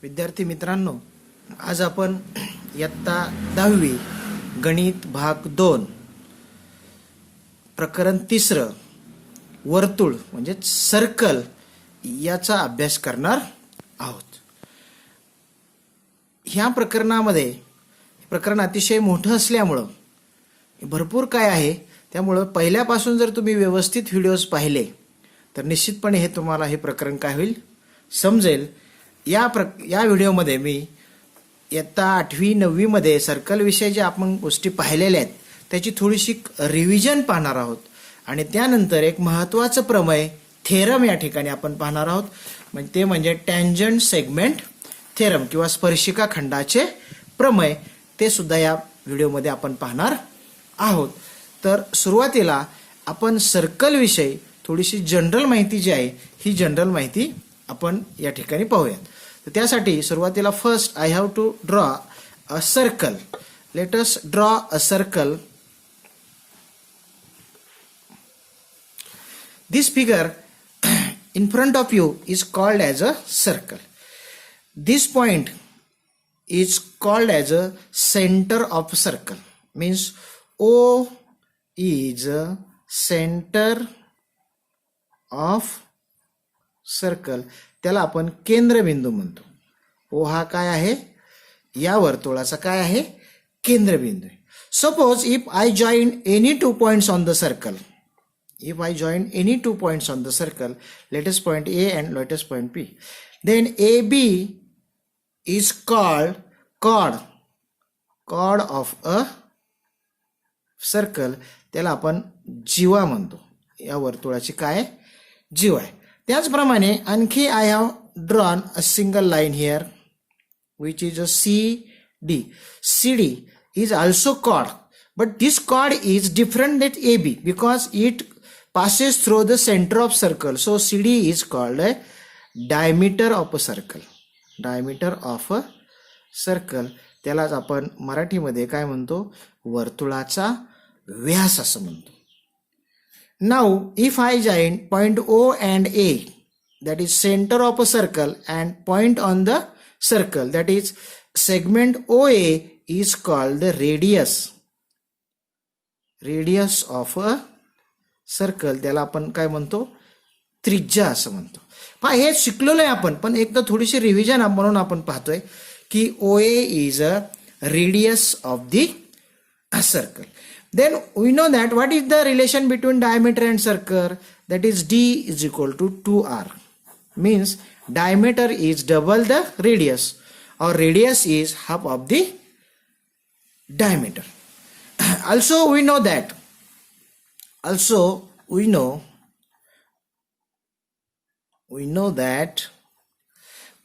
विद्यार्थी मित्रांनो, आज आपण इयत्ता 10वी गणित भाग 2 प्रकरण 3 वर्तुळ म्हणजे सर्कल याचा अभ्यास करणार आहोत. ह्या प्रकरणामध्ये प्रकरण अतिशय मोठं असल्यामुळं भरपूर काय आहे, त्यामुळं पहिल्यापासून जर तुम्ही व्यवस्थित व्हिडिओज पाहिले तर निश्चितपणे हे तुम्हाला हे प्रकरण काय होईल समजेल. या व्हिडिओमध्ये मी इयत्ता 8वी 9वी मध्ये सर्कल विषयी जे आपण गोष्टी पाहिलेल्या आहेत त्याची थोडीशी रिव्हिजन पाहणार आहोत आणि त्यानंतर एक महत्त्वाचं प्रमेय थेरम या ठिकाणी आपण पाहणार आहोत. म्हणजे ते म्हणजे टँजंट सेगमेंट थेरम किंवा स्पर्शिका खंडाचे प्रमेय, ते सुद्धा या व्हिडिओमध्ये आपण पाहणार आहोत. तर सुरुवातीला आपण सर्कल विषयी थोडीशी जनरल माहिती जी आहे ही जनरल माहिती आपण या ठिकाणी पाहूयात. तर त्यासाठी सुरुवातीला first I have to draw a circle. Let us draw a circle. This figure in front of you is called as a circle. This point is called as a center of circle. Means O is a center of circle, त्याला आपण केंद्रबिंदू म्हणतो. ओ हा काय आहे, या वर्तुळाचा काय आहे, केंद्रबिंदू. Suppose if I join any 2 points on the circle, if I join any 2 points on the circle, latest point A and latest point P, then AB is called chord of a circle. त्याला आपण जीवा म्हणतो. या वर्तुळाची काय जीवा आहे. त्याचप्रमाणे आणखी I have drawn a single line here which is a CD. CD is also chord, but this chord is different than AB because it passes through the center of circle. So CD is called a diameter of a circle. Diameter of a circle. त्यालाच आपण मराठीमध्ये काय म्हणतो, वर्तुळाचा व्यास असं म्हणतो. Now if I join point O and A, that is center of a circle, and point on the circle, that is segment OA, is called the radius. Radius of a circle, त्याला आपण काय म्हणतो, त्रिज्या असं म्हणतो. पहा हे शिकलेलो आहे आपण, पण एकदा थोडीशी रिव्हिजन म्हणून आपण पाहतोय की OA is a radius of the circle. Then we know that what is the relation between diameter and circle, that is D is equal to 2R. Means diameter is double the radius और radius is half of the diameter. Also we know that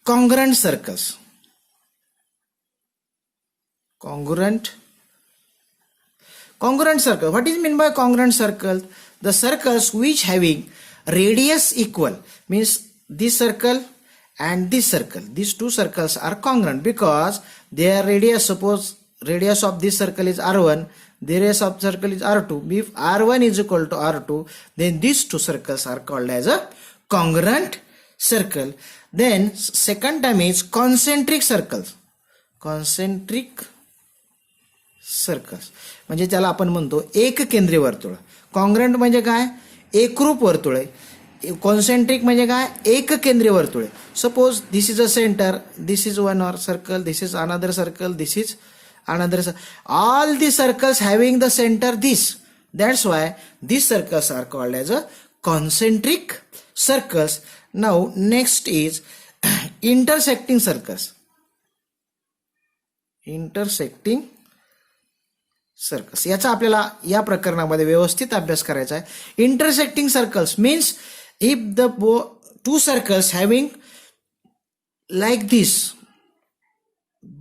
congruent circles, what is meant by congruent circle? The circles which having radius equal, means this circle and this circle, these two circles are congruent because their radius, suppose radius of this circle is R1, the radius of circle is R2. If R1 is equal to R2, then these two circles are called as a congruent circle. Then second term is concentric circles. म्हणजे त्याला आपण म्हणतो एक केंद्रीय वर्तुळ. Congruent म्हणजे काय, एकरूप वर्तुळ आहे. कॉन्सेंट्रिक म्हणजे काय, एक केंद्रीय वर्तुळ आहे. Suppose this is a centre, this is one और circle, this is another circle, this is another circle. All the circles having the center this, that's why these circles are called as a concentric circles. Now next is intersecting circles. याचा आपल्याला या प्रकरणामध्ये व्यवस्थित अभ्यास करायचा आहे. Intersecting circles means if the two circles having like this,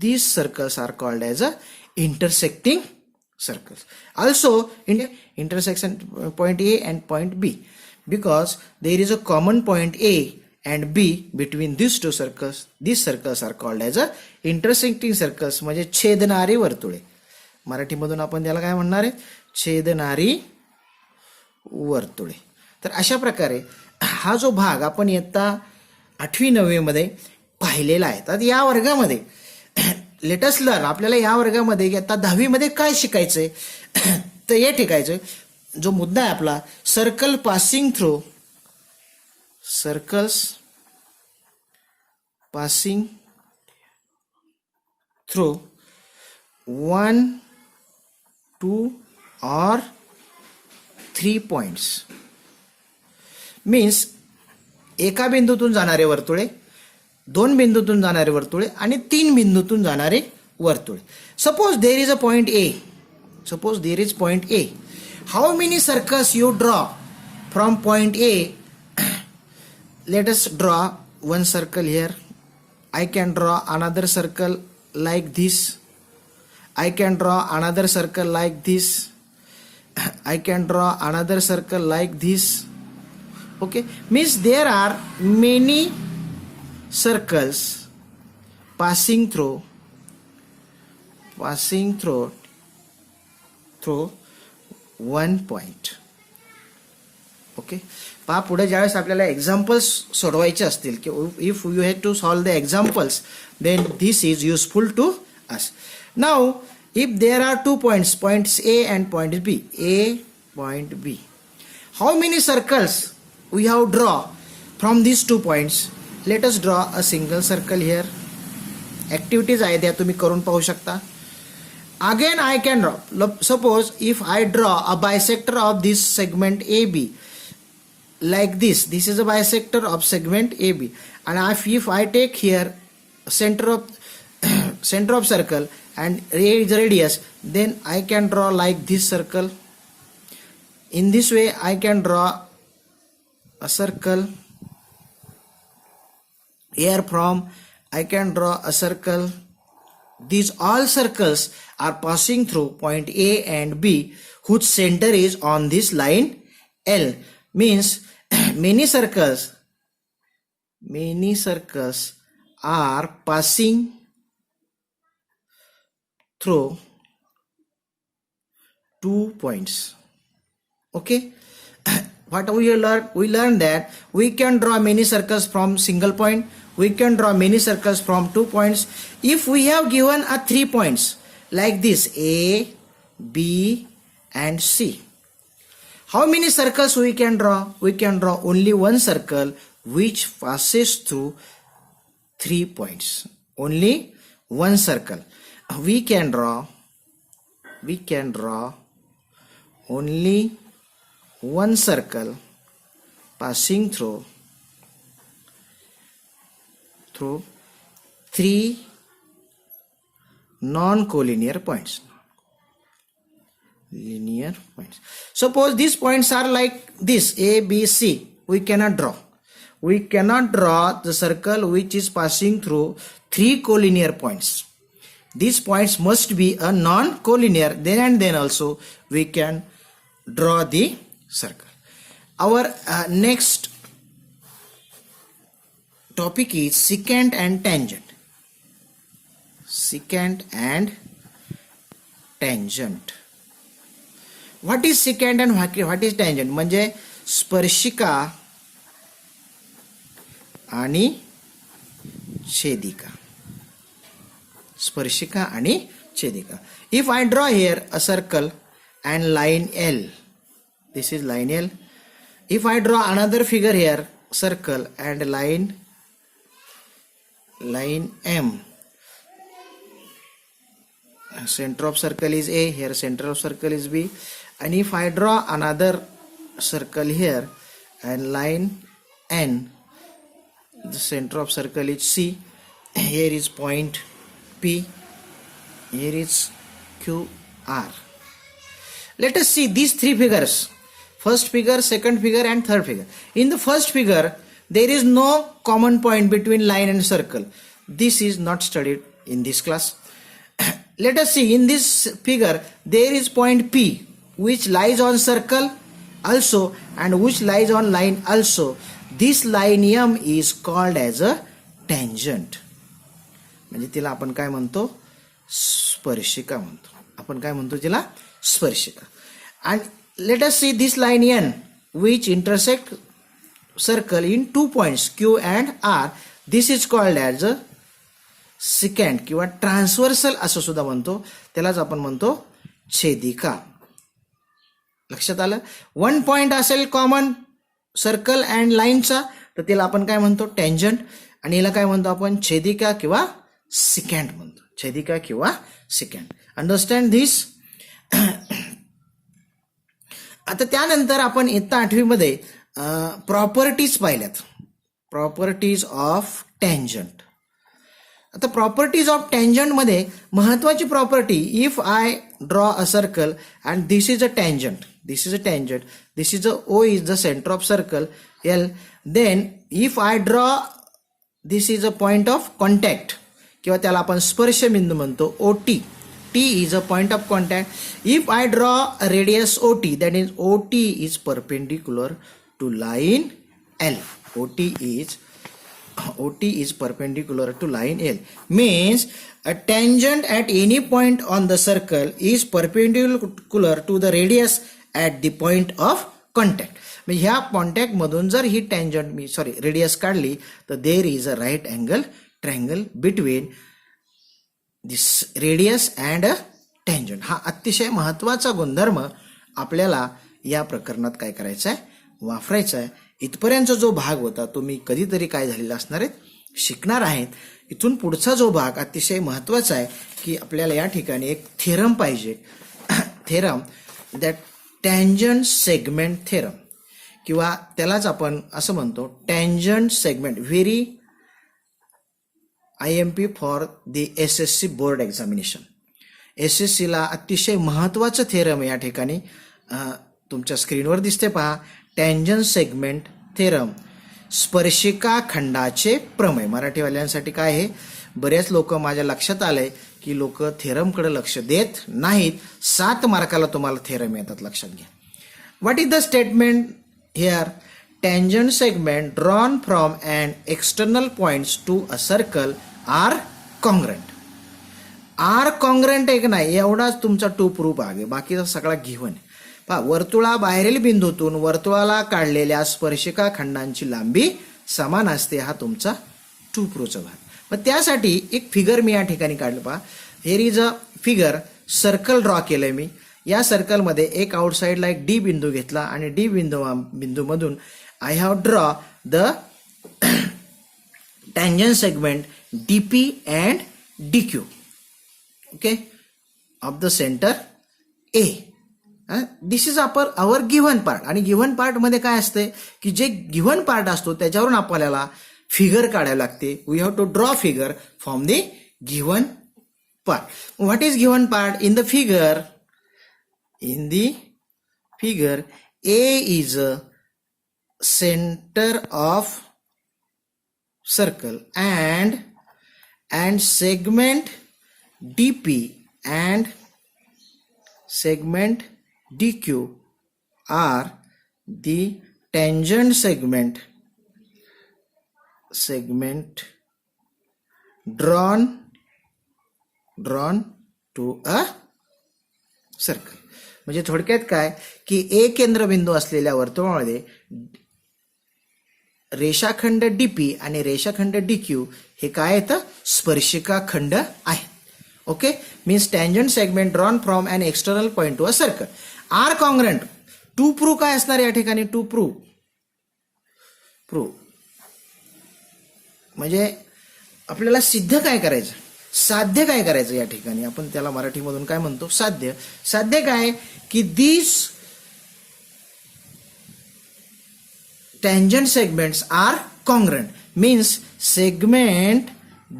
these circles are called as a intersecting circles. Also intersection point A and point B, because there is a common point A and B between these two circles. These circles are called as a intersecting circles. म्हणजे छेदणारी वर्तुळे. मराठीमधून आपण त्याला काय म्हणणार आहे, छेदणारी वर्तुळे. तर अशा प्रकारे हा जो भाग आपण इयत्ता 8वी 9वी मध्ये पाहिलेला आहे. तर या वर्गामध्ये लेटस लर्न आपल्याला या वर्गामध्ये आता 10वी मध्ये काय शिकायचंय तर हे ठिकायचं जो मुद्दा आहे आपला circle passing through circles passing through 1, 2 or 3 points means एका बिंदूतून जाणारे वर्तुळे, 2 बिंदूतून जाणारे वर्तुळे आणि 3 बिंदूतून जाणारे वर्तुळे. Suppose there is a point A. Suppose there is point A. How many circles you draw from point A? Let us draw one circle here. I can draw another circle like this. I can draw another circle like this. I can draw another circle like this. Okay, means there are many circles passing through one point. Okay, पहा पुढे ज्यावेळेस आपल्याला examples सोडवायचे असतील की if you have to solve the examples then this is useful to us. Now if there are 2 points, points A and point B, A point B, how many circles we have draw from these 2 points? Let us draw a single circle here. Activities आहे त्या तुम्ही करून पाहू शकता. Again I can draw, suppose if I draw a bisector of this segment AB like this is a bisector of segment AB, and if I take here center of circle and radius, then I can draw like this circle. In this way I can draw a circle here. From I can draw a circle. These all circles are passing through point A and B whose center is on this line L. Means many circles are passing through 2 points. Okay, what we learned? We learned that we can draw many circles from single point. We can draw many circles from 2 points. If we have given a 3 points like this A, B and C, how many circles we can draw? We can draw only one circle which passes through 3 points. Only one circle. We can draw only one circle passing through 3 non-collinear points. Linear points. Suppose these points are like this A, B, C. We cannot draw the circle which is passing through 3 collinear points. These points must be a non-collinear. Then also we can draw the circle. Our next topic is secant and tangent. Secant and tangent. What is secant and what is tangent? म्हणजे स्पर्शिका आणि छेदिका. स्पर्शिका आणि छेदिका. If I draw here a circle and line L, this is line L. If I draw another figure here, circle and line M, center of circle is A, here center of circle is B, and if I draw another circle here and line N, the center of circle is C, here is point P, here is QR. Let us see these 3 figures, first figure, second figure and third figure. In the first figure there is no common point between line and circle. This is not studied in this class. Let us see, in this figure there is point P which lies on circle also and which lies on line also. This line M is called as a tangent. म्हणजे तिला आपण काय म्हणतो? स्पर्शिका म्हणतो. आपण काय म्हणतो तिला? स्पर्शिका. And let us see this line N which intersect circle in 2 points Q and R. This is called as a secant किंवा ट्रान्सव्हर्सल असं सुद्धा म्हणतो, त्यालाच आपण म्हणतो छेदिका. लक्षात आलं. वन पॉइंट असेल कॉमन सर्कल अँड लाईनचा तर त्याला आपण काय म्हणतो, टँजंट, आणि याला काय म्हणतो आपण, छेदिका किंवा सिकँड म्हणतो, छेदिका किंवा सिकँड. Understand this. आता त्यानंतर आपण इयत्ता 8वीमध्ये प्रॉपर्टीज पाहिल्यात, प्रॉपर्टीज ऑफ टँजंट. आता प्रॉपर्टीज ऑफ टँजंटमध्ये महत्वाची property, if I draw a circle and this is a tangent, this is a tangent, this is a O is the centre of circle L, then if I draw this is a point of contact किंवा त्याला आपण स्पर्शबिंदू म्हणतो O T, T is a point of contact. If I draw a radius O T, that is O T is perpendicular to line L. OT is perpendicular to line L. Means a tangent at any point on the circle is perpendicular to the radius at the point of contact. म्हणजे ह्या contact मधून जर ही tangent radius काढली तर there is a right angle triangle between this radius and a tangent. हा अतिशय महत्वाचा गुणधर्म आपल्याला या प्रकरणात काय करायचा आहे, वापरायचा आहे. इथपर्यंतचा जो भाग होता तो मी कधीतरी काय झालेला असणार आहेत, शिकणार आहेत. इथून पुढचा जो भाग अतिशय महत्वाचा आहे की आपल्याला या ठिकाणी एक थेरम पाहिजे, theorem that tangent segment theorem, किंवा त्यालाच आपण असं म्हणतो tangent segment. Very IMP for the SSC board examination. SSC ला अतिशय महत्वाचं थेरम या ठिकाणी तुमच्या स्क्रीनवर दिसते पहा, टँजंट सेगमेंट थेरम, स्पर्शिका खंडाचे प्रमेय. मराठीवाल्यांसाठी काय आहे, बरेच लोक माझ्या लक्षात आलंय की लोक थेरमकडे लक्ष देत नाहीत. 7 मार्काला तुम्हाला थेरम येतात, लक्षात घ्या. What is the statement here, tangent segment drawn from and external points to a circle are congruent. Are congruent एक नाही, एवढाच तुमचा टू प्रूफ आहे, बाकीचा सगळा गिव्हन. पहा, वर्तुळाबाहेरील बिंदूतून वर्तुळाला काढलेल्या स्पर्शिका खंडांची लांबी समान असते, हा तुमचा टू प्रूफचा भाग. मग त्यासाठी एक फिगर मी या ठिकाणी काढलं. पहा, here is a figure, circle draw केलंय मी. या सर्कलमध्ये एक आउटसाईडला एक डी बिंदू घेतला आणि डी बिंदूमधून I have draw the tangent segment DP and DQ, okay, of the centre A. This is our given part. आणि गिव्हन पार्ट मध्ये काय असते की जे गिव्हन पार्ट असतो त्याच्यावरून आपल्याला फिगर काढायला लागते. We have to draw figure from the given part. What is given part in the figure? In the figure A is a centre of circle and segment DP and segment DQ are the tangent segment drawn to a circle. म्हणजे थोडक्यात काय की A केंद्रबिंदू असलेल्या वर्तुळामध्ये रेषाखंड DP आणि रेषाखंड DQ हे काय येतं, स्पर्शिका खंड आहे. Okay, means tangent segment drawn from an external point to a circle are congruent. To proof काय असणार या ठिकाणी, टू प्रूफ म्हणजे आपल्याला सिद्ध काय करायचं, साध्य काय करायचं. या ठिकाणी आपण त्याला मराठीमधून काय म्हणतो, साध्य. साध्य काय की दिस tangent segments are congruent, means segment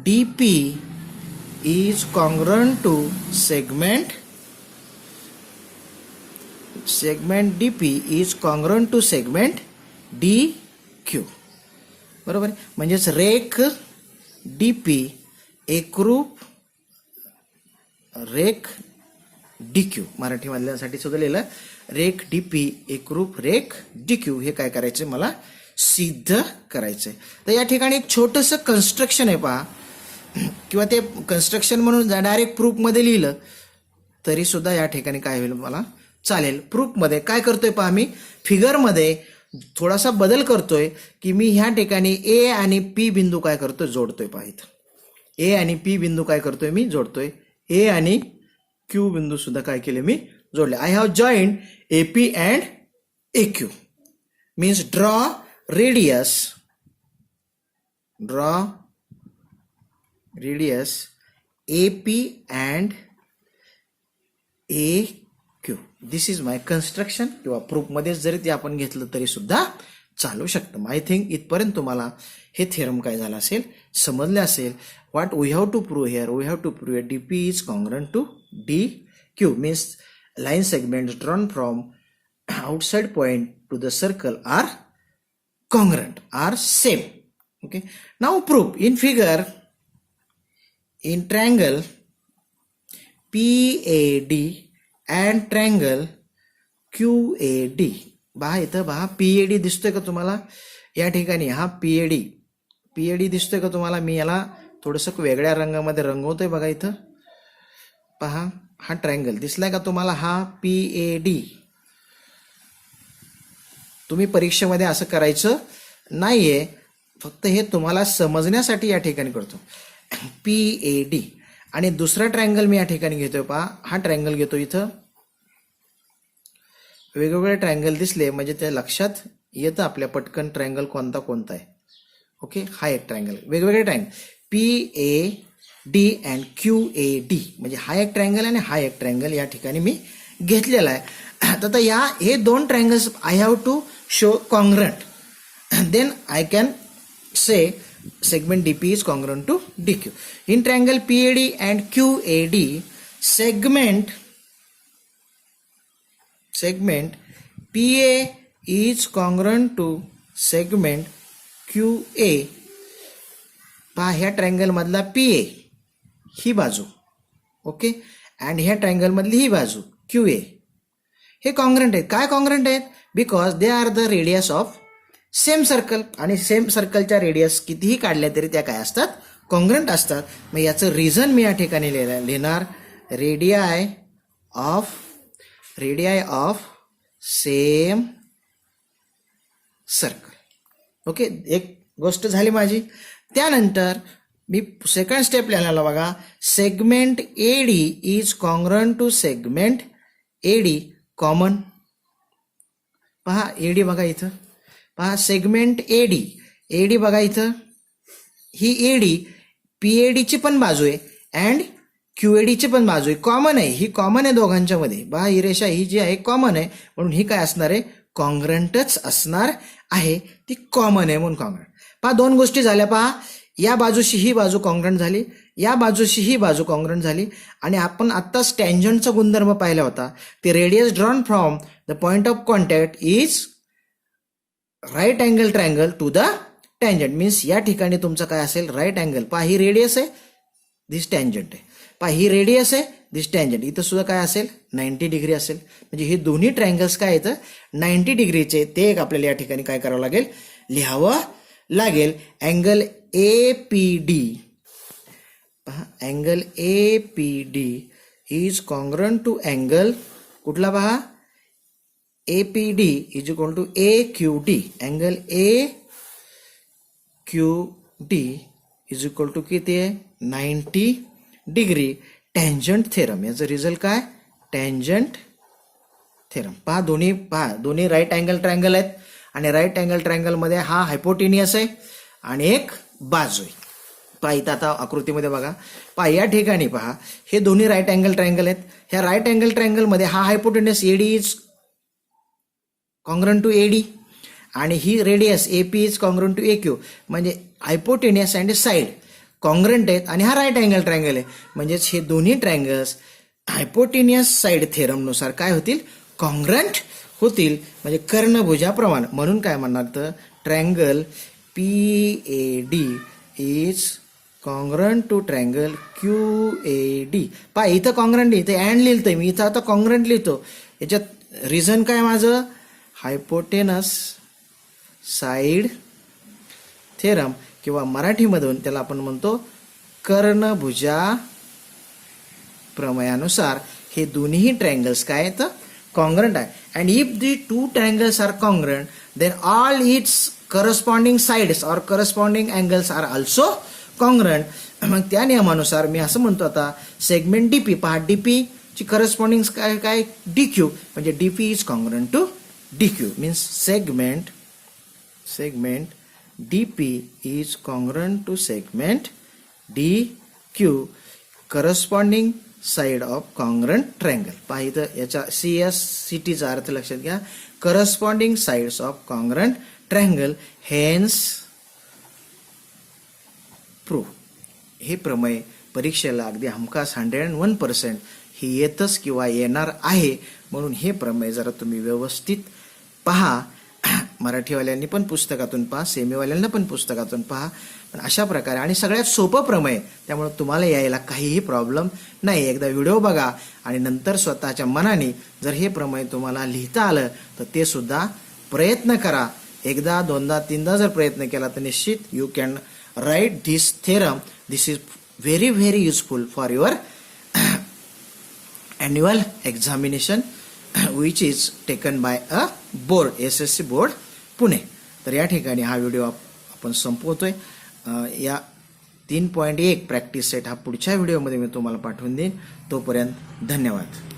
DP is congruent to segment DP is congruent to segment DQ. बरोबर आहे. म्हणजेच रेख DP एकरूप रेख DQ, मराठी मधल्यासाठी सुद्धा लिहिलं, रेख DP एकरूप रेख DQ. हे काय करायचं, मला सिद्ध करायचंय. तर या ठिकाणी एक छोटंसं कन्स्ट्रक्शन आहे पहा, किंवा ते कन्स्ट्रक्शन म्हणून डायरेक्ट प्रूफ मध्ये लिहिलं तरी सुद्धा या ठिकाणी काय होईल, मला चालेल. प्रूफ मध्ये काय करतोय पहा, मी फिगर मध्ये थोडासा बदल करतोय की मी ह्या ठिकाणी ए आणि पी बिंदू काय करतोय, जोडतोय. पहा इथं ए आणि पी बिंदू काय करतोय, मी जोडतोय. ए आणि क्यू बिंदू सुद्धा काय केले, मी जोडले. I have joined AP and A Q means draw radius AP and AQ. This is my construction. किंवा प्रूफमध्ये जरी ते आपण घेतलं तरी सुद्धा चालू शकतं. आय थिंक इथपर्यंत तुम्हाला हे थेरम काय झालं असेल, समजले असेल. What we have to prove here, we have to prove DP is congruent to DQ means line segments drawn from outside point to the circle are congruent, are same. Okay, now proof in figure. In triangle PAD and triangle QAD, पहा इथं पहा PAD दिसतोय का तुम्हाला या ठिकाणी, हा PAD दिसतोय का तुम्हाला. मी याला थोडंसं वेगळ्या रंगामध्ये रंगवतोय बघा इथं. पहा हा ट्रायंगल दिसलाय का तुम्हाला, हा PAD. तुम्ही परीक्षेमध्ये असं करायचं नाहीये, फक्त हे तुम्हाला समजण्यासाठी या ठिकाणी करतो. PAD आणि दुसरा ट्रायंगल मी या ठिकाणी घेतोय. पहा हा ट्रायंगल घेतो. इथं वेगवेगळे ट्रायंगल दिसले म्हणजे ते लक्षात येतं आपल्या पटकन ट्रायंगल कोणता आहे. ओके, हा एक ट्रायंगल, वेगवेगळे ट्रायंगल PAD अँड QAD म्हणजे हा एक ट्रायंगल आणि हा एक ट्रायंगल या ठिकाणी मी घेतलेला आहे. आता हे दोन triangles I have to show congruent, then I can say segment DP is congruent to DQ. In triangle PAD and QAD, segment PA is congruent to segment QA. पहा ह्या ट्रायंगल मधला PA ही बाजू, ओके, अँड ह्या triangle मधली ही बाजू QA, हे congruent आहेत. काय कॉन्ग्रंट आहेत? Because they are the radius of same circle, आणि सेम सर्कलच्या रेडियस कितीही काढल्या तरी त्या काय असतात, कॉन्ग्रंट असतात. मग याचं रिझन मी या ठिकाणी लिहिणार रेडियाय ऑफ सेम सर्कल. ओके, एक गोष्ट झाली माझी. त्यानंतर मी सेकंड स्टेप लिहायला बघा, segment AD is congruent to segment AD common. पहा AD बघा इथं, पहा सेगमेंट AD बघा इथं, ही AD PAD ची पण बाजू आहे अँड QAD ची पण बाजू आहे, कॉमन आहे. ही कॉमन आहे दोघांच्या मध्ये. पहा ही रेषा ही जी आहे कॉमन आहे, म्हणून ही काय असणार आहे, कॉन्ग्रंटच असणार आहे. ती कॉमन आहे म्हणून कॉन्ग्रंट. पहा दोन गोष्टी झाल्या. पहा या बाजूशी ही बाजू कॉन्ग्रंट झाली, या बाजूशी ही बाजू कॉन्ग्रंट झाली. आणि आपण आत्ताच टँजंटचा गुणधर्म पाहिला होता, ते radius drawn from the point of contact is right angle triangle to the tangent. Means या ठिकाणी तुमचं काय असेल, राईट अँगल. पहा ही रेडियस आहे, दिस टँजंट आहे. पहा ही रेडियस आहे, दिस टँजंट. इथं सुद्धा काय असेल, 90 डिग्री असेल. म्हणजे हे दोन्ही ट्रायंगल्स काय येतं, 90 डिग्रीचे. ते एक आपल्याला या ठिकाणी काय करावं लागेल, लिहावं लागेल. अँगल APD, पहा angle APD is congruent to angle कुठला, पहा APD is equal to AQD. Angle AQD is equal to किती आहे, 90 डिग्री. टँजंट थेरम, याचं रिझल्ट काय, टँजंट थेरम. पहा दोन्ही राईट अँगल ट्रायंगल आहेत, आणि राईट अँगल ट्रायंगल मध्ये हा हायपोटेनियस आहे आणि एक बाजू आहे. पहा इथं आता आकृतीमध्ये बघा, पहा या ठिकाणी पहा हे दोन्ही राईट अँगल ट्रायंगल आहेत. ह्या राईट अँगल ट्रायंगल मध्ये हा hypotenuse AD is congruent to AD, आणि ही radius AP is congruent to AQ. म्हणजे हायपोटेनियस अँड साइड कॉन्ग्रंट आहेत, आणि हा राईट अँगल ट्रायंगल आहे. म्हणजेच हे दोन्ही ट्रायंगल्स हायपोटेनियस साइड थेरमनुसार काय होतील, कॉन्ग्रंट होतील. म्हणजे कर्णभुजाप्रमाणे. म्हणून काय म्हणणार तर triangle PAD is congruent to triangle QAD. पहा इथं कॉन्ग्रंट, इथं अँड लिहितोय मी, इथं आता कॉन्ग्रंट लिहितो. याच्यात रिझन काय माझं, हायपोटेनस साइड थेरम, किंवा मराठीमधून त्याला आपण म्हणतो कर्णभुजा प्रमेयानुसार हे दोन्ही ट्रायंगल्स काय आहेत, कॉन्ग्रंट आहे. And if the two triangles are congruent, then all its corresponding sides or corresponding angles are also congruent. मग त्या नियमानुसार मी असं म्हणतो आता सेगमेंट डीपी पहा, डीपी ची करस्पॉन्डिंग काय डीक्यू, म्हणजे DP is congruent to DQ means segment DP is congruent to segment DQ corresponding side of congruent triangle. पहा इथं याच्या CSCTचा अर्थ लक्षात घ्या, corresponding sides of congruent triangle, hence proof. हे प्रमेय परीक्षेला अगदी हमखास 101% ही येतच किंवा येणार आहे. म्हणून हे प्रमेय जरा तुम्ही व्यवस्थित पहा. मराठीवाल्यांनी पण पुस्तकातून पहा, सेमीवाल्यांना पण पुस्तकातून पहा. पण अशा प्रकारे आणि सगळ्यात सोपं प्रमेय, त्यामुळे तुम्हाला यायला काहीही प्रॉब्लेम नाही. एकदा व्हिडिओ बघा आणि नंतर स्वतःच्या मनाने जर हे प्रमेय तुम्हाला लिहिता आलं तर ते सुद्धा प्रयत्न करा. एकदा दोनदा तीनदा जर प्रयत्न केला तर निश्चित you can write this theorem. This is very very useful for your annual examination which is taken by a board, SSC board Pune. तर या ठिकाणी हा व्हिडिओ आपण संपवतोय. या 3.1 प्रॅक्टिस सेट हा पुढच्या व्हिडिओमध्ये मी तुम्हाला पाठवून देईन. तोपर्यंत धन्यवाद.